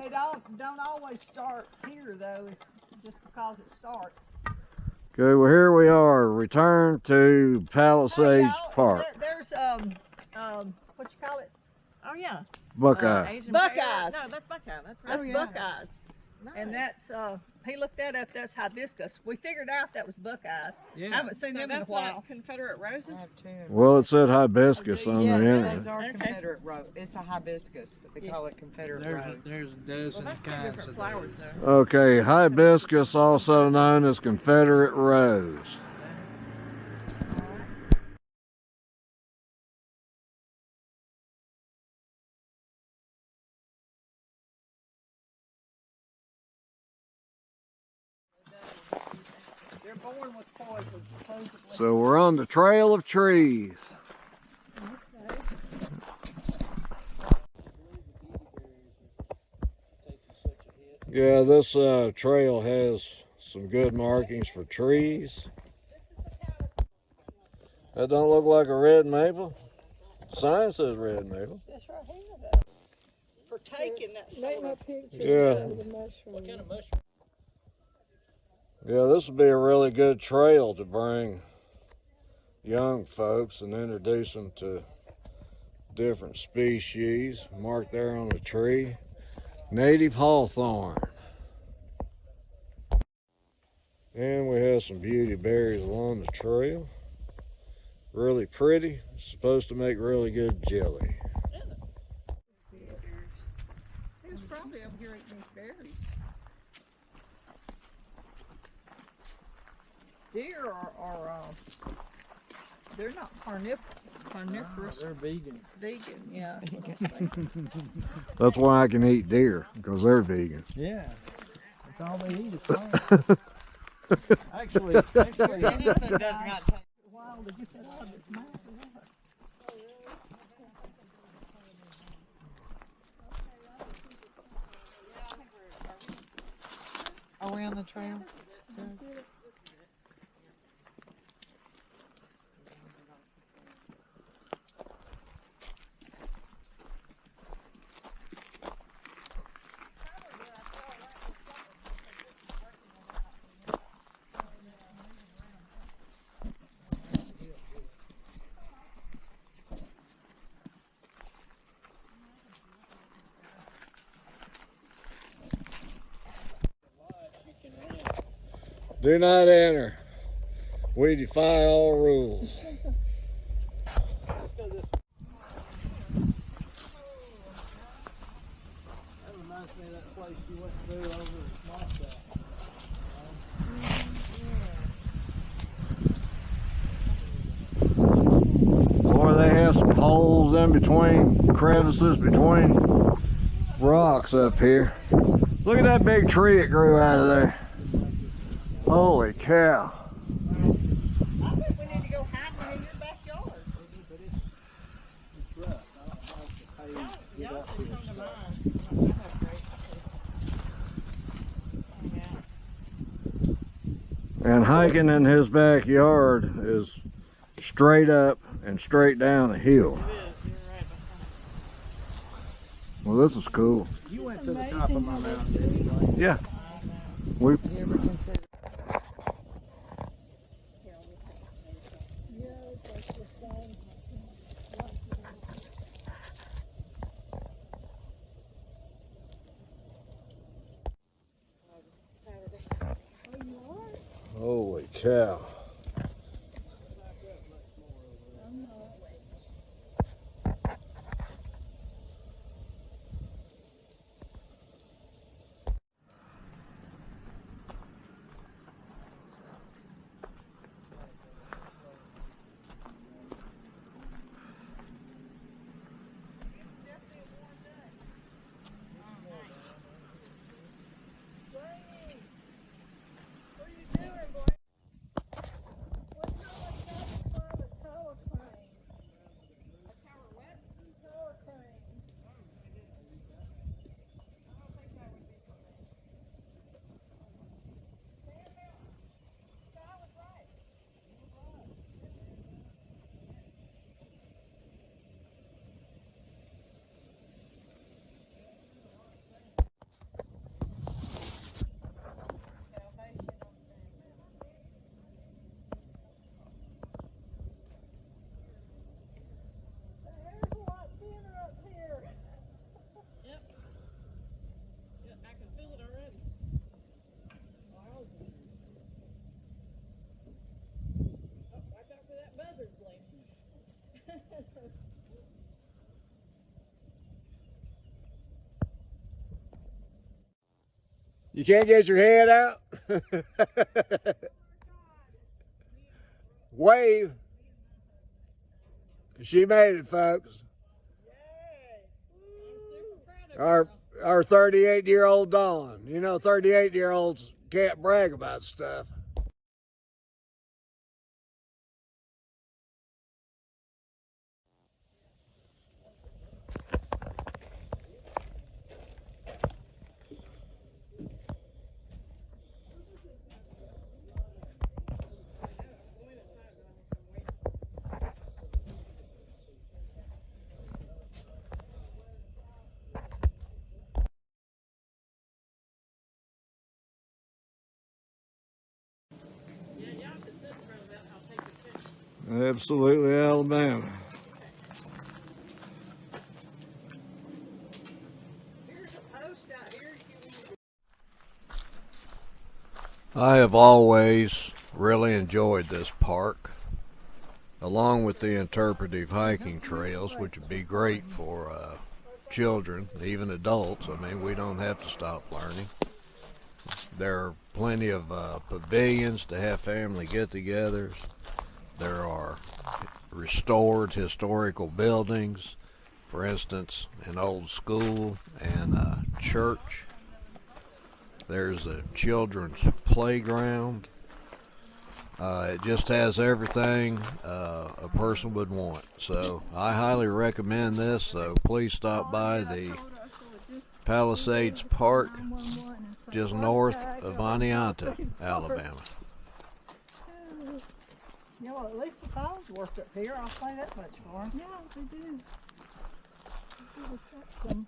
it don't always start here though, just because it starts. Okay, well here we are. Return to Palisades Park. There's what you call it? Oh yeah. Buckeye. Buckeyes. No, that's Buckeye. That's right. That's Buckeyes. Nice. And that's he looked that up. That's hibiscus. We figured out that was Buckeyes. Yeah. I haven't seen them in a while. Like Confederate roses. I have two. Well, it said hibiscus on the Yes, end. those are Confederate rose. It's a hibiscus, but they call it Confederate rose. There's a dozen Well, that's two kinds different of flowers those. though. Okay, hibiscus, also known as Confederate rose. They're born with poison, supposedly. So we're on the trail of trees. Yeah, this trail has some good markings for trees. That don't look like a red maple. The sign says red maple. That's right here though. For taking that sort of. Yeah. What kind of mushroom? Yeah, this would be a really good trail to bring young folks and introduce them to different species. Marked there on the tree. Native hawthorn. And we have some beauty berries along the trail. Really pretty. Supposed to make really good jelly. He was probably over here eating these berries. Deer are they're not carnivorous. They're vegan. Vegan, yeah. That's what I was thinking. That's why I can eat deer, because they're vegan. Yeah. That's all they eat is plants. Actually, Venison does not taste. Wild to get that out of its mouth. Are we on the trail? Do not enter. We defy all rules. That reminds me of that place you went to over at Palisades. Boy, they have some holes in between, crevices between rocks up here. Look at that big tree it grew out of there. Holy cow. I think we need to go hiking in your backyard. It's rough. I don't like to Y'all up should here. come to mine. And hiking in his backyard is straight up and straight down a hill. Well, this is cool. You went to the top of my mountain, didn't you? Yeah. We You ever consider? Holy cow. You can't get your head out? Wave. She made it, folks. Our 38-year-old Dawn. You know, 38-year-olds can't brag about stuff. Absolutely Alabama. I have always really enjoyed this park, along with the interpretive hiking trails, which would be great for children, even adults. I mean, we don't have to stop learning. There are plenty of pavilions to have family get-togethers. There are restored historical buildings, for instance, an old school and a church. There's a children's playground. It just has everything a person would want. So I highly recommend this. So please stop by the Palisades Park, just north of Anianta, Alabama. Yeah, well, at least the phones worked up here. I'll say that much for them. Yeah, they do. They set some